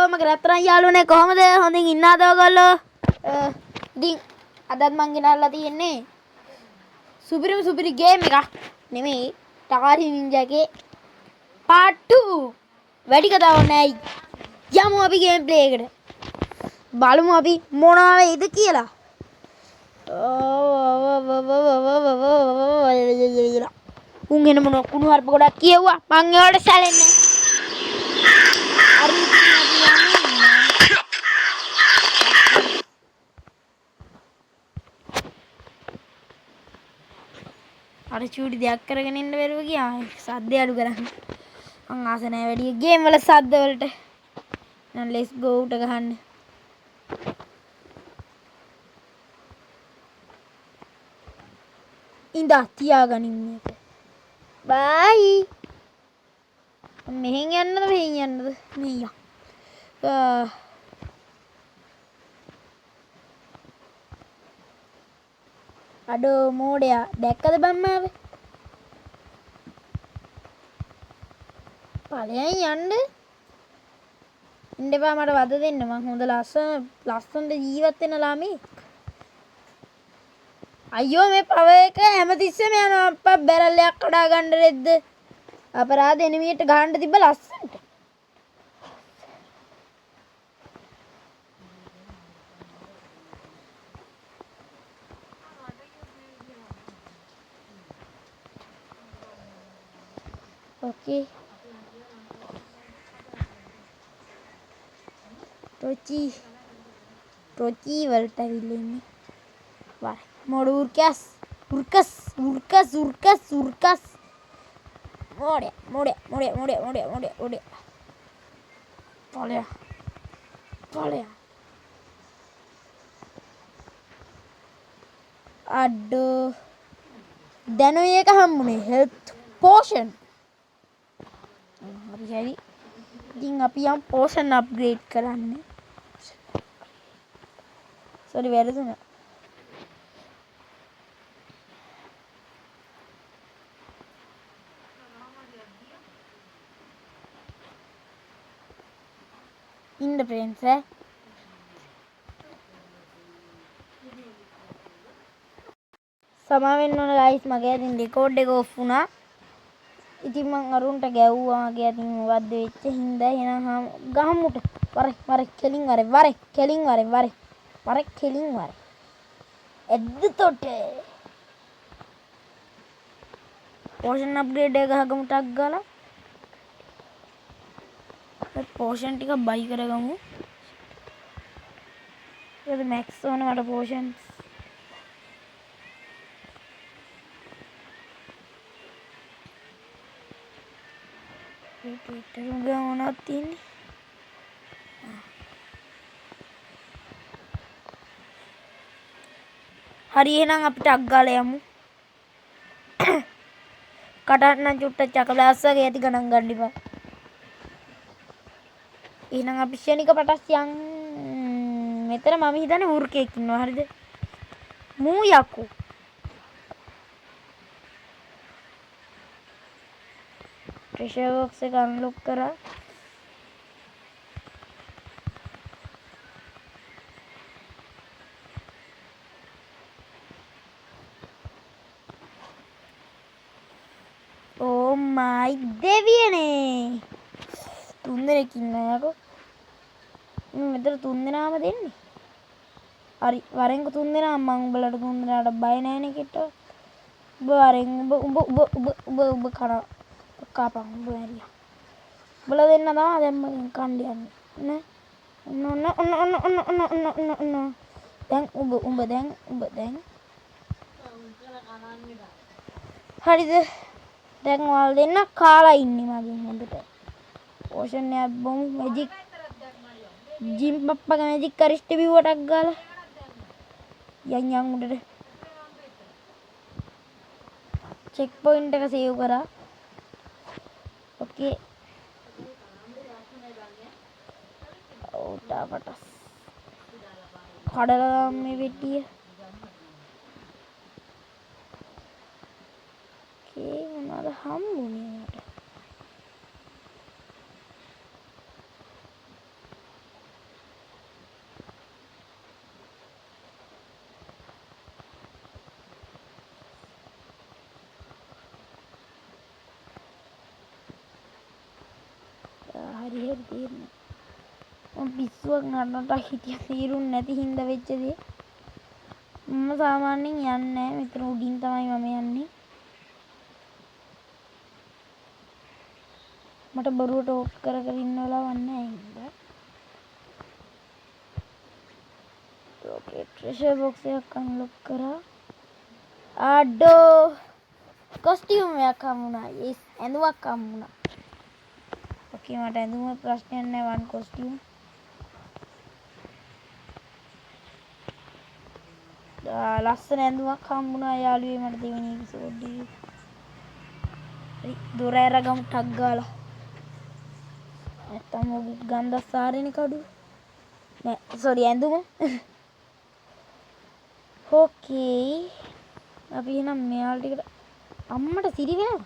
Hello මගේ රත්තරන් යාළුවනේ කොහමද හොඳින් ඉන්නවද ඔයගොල්ලෝ ඉතින් අදත් මං ගෙනල්ලා තියෙන්නේ සුපිරි ගේම් එකක් නෙමෙයි ටකාරි නින්ජා එකේ part 2 වැඩි කතාවක් නෑ යමු අපි ගේම් ප්ලේ එකට බලමු අපි මොනවා වෙයිද කියලා උන් එන මොන කුණු හarp ගොඩක් කියෙව්වා මං ඒවට සැලෙන්නේ හරි අර චූටි දෙයක් කරගෙන ඉන්න බැරුව ගියා සද්ද අඩු කරන්න මං ආස නැහැ වැඩි ගේම් වල සද්ද වලට දැන් let's go උට ගහන්න ඉඳා තියාගනින් මේක බයි මෙහෙන් යන්නද මෙයා අඩෝ මෝඩයා දැක්කද බම්මාව ඵලයන් යන්න ඉන්න එපා මට වද දෙන්න මං හොඳ ලස්සනට ජීවත් වෙන ළමයි අයියෝ මේ පව එක හැමතිස්සෙම යනවා අප්පා බැරල් එකක් කඩා ගන්න රෙද්ද අපරාධ එනිමියට ගහන්න තිබ්බ ලස්සනට ओके टोची वलटा विलेनी वाह मोड़ उर्कस मोड़े पड़े अड्डो දැන් ඔය එක හම්බුනේ හෙල්ත් පෝෂන් හරි ඉතින් අපි යම් පෝෂන් අප්ග්‍රේඩ් කරන්න සෝරි වැරදුනා ඉන්න ප්‍රේන්ස් සමාවෙන්න ඕන ගයිස් මගේ අතින් රෙකෝඩ් එක ඔෆ් වුණා ඉතින් මං අරුන්ට ගැව්වා මගේ අතින් වද්ද වෙච්ච හින්දා එහෙනම් ගහමුට වරේ කෙලින් වරේ එද්ද තොට පෝෂන් අප්ග්‍රේඩ් එක ගහගමු ටක් ගාලා පෝෂන් ටික බයි කරගමු ඒක මැක්ස් ඕන මට පෝෂන්ස් ට්විටර් මොනවද තියෙන්නේ හරි එහෙනම් අපි ටක් ගාලා යමු කටන්න චුට්ට චකලාස් වගේ ඇති ගණන් ගන්න ඉපා එහෙනම් අපි ශනික පටස් යන් මෙතන මම හිතන්නේ වෘකෙක් ඉන්නවා හරිද මූ යකු treasure box එක අන්ලොක් කරා ඕ මයි දෙවියනේ තුන්දෙනෙක් ඉන්නවා යකෝ මෙතන තුන්දෙනාම දෙන්නේ හරි වරෙන්ක තුන්දෙනා මම උඹලට තුන්දෙනාට බය නැහැනේ කිට්ටෝ උඹ වරෙන් උඹ කන කාපන් උඹ ඇරියා උඹලා දෙන්න තමයි දැන් මගෙන් කණ්ඩ යන්නේ ඔන්න දැන් උඹ දැන් හරිද දැන් ඔයාලා දෙන්න කාලා ඉන්නේ මගෙන් හොඳට පෝෂන් එකක් බොමු මැජික් ජිම් පප්පගේ මැජික් කරිස්ට බිව්වටක් ගාලා යන් උඩට චෙක් පොයින්ට් එක සේව් කරා ओके ඕටාපටස් කඩලා මේ වෙටිය කේ මොනවද හම්බුනේ මට තේරෙන්නේ. මම පිස්සුවක් නටනට හිටියා තීරුන්නේ නැති හින්දා වෙච්ච දේ. මම සාමාන්‍යයෙන් යන්නේ නැහැ. මෙතන උඩින් තමයි මම යන්නේ. මට බරුවට ඕෆ් කර ඉන්න වෙලාවක් නැහැ හින්දා. ඕකේ ට්‍රෙෂර් බොක්ස් එකක් අන්ලොක් කරා. ආඩෝ කොස්ටියුම් එකක් හම්බුණා. yes ඇඳුමක් හම්බුණා. ඕකේ මට ඇඳුම ප්‍රශ්නයක් නැහැ වන් කොස්ටියුම්. ලස්සන ඇඳුමක් හම්බුණා යාළුවේ මට දෙවෙනි එපිසෝඩ් එකේ. හරි දොර ඇරගමු ටක් ගාලා. නැත්තම් ඔගේ ගන්ධස්සාරේනේ කඩුව. නෑ සෝරි ඇඳුම. ඕකේ අපි එහෙනම් මෙයාලා ටිකට අම්මට සිරි වෙනවා.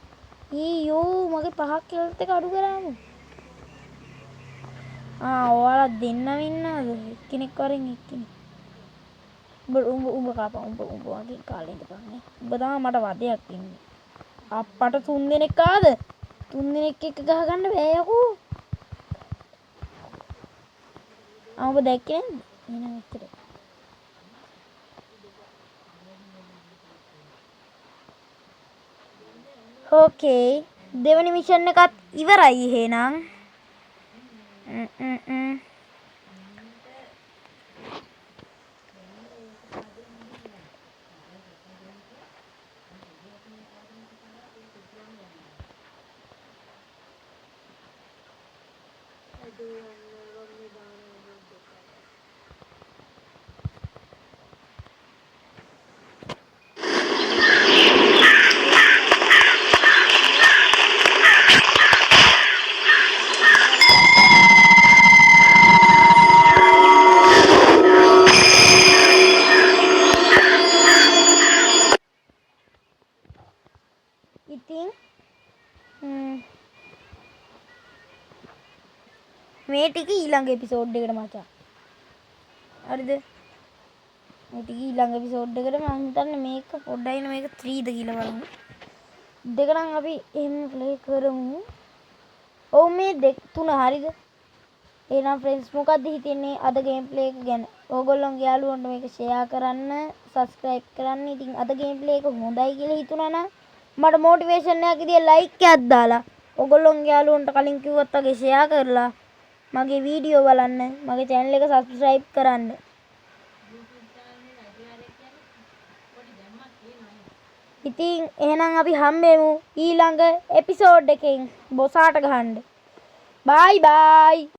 යෝ මගේ 5ක් කෙල්ලත් එක අඩු කරාමු. ඔයාලා දෙන්නම ඉන්නවද? එක්කෙනෙක් වරෙන් එක්කෙනෙක්. උඹ කාපන් උඹ වගේ කාලේ ඉඳපන් නේ. උඹ තමයි මට වදයක් ඉන්නේ. අප්පට 3 දෙනෙක් ආද? 3 දෙනෙක් එක්ක ගහ ගන්න බෑ යකෝ. ඔබ දැක්කේ නේද? එහෙනම් එච්චරයි. ඕකේ දෙවෙනි මිෂන් එකත් ඉවරයි එහෙනම්. ඉතින් මේ ටික ඊළඟ එපිසෝඩ් එකට මචං. හරිද? මේ ටික ඊළඟ එපිසෝඩ් එකට මම හිතන්නේ මේක පොඩ්ඩයි මේක 3ද කියලා බලමු. දෙක නම් අපි එහෙම ප්ලේ කරමු. ඔව් මේ දෙක තුන හරිද? එහෙනම් ෆ්‍රෙන්ඩ්ස් මොකද්ද හිතන්නේ අද ගේම් ප්ලේ එක ගැන? ඕගොල්ලෝගේ යාළුවන්ට මේක ෂෙයා කරන්න, සබ්ස්ක්‍රයිබ් කරන්න. ඉතින් අද ගේම් ප්ලේ එක හොඳයි කියලා හිතුණා නම් මට මොටිවේෂන් එකක් විදියට ලයික් එකක් දාලා ඕගොල්ලෝගේ යාළුවන්ට කලින් කිව්වත් වගේ ෂෙයා කරලා මගේ වීඩියෝ බලන්න, මගේ channel එක subscribe කරන්න. ඉතින් එහෙනම් අපි හම්බෙමු ඊළඟ එපිසෝඩ් එකෙන් බොසාට ගහන්න. බයි බයි.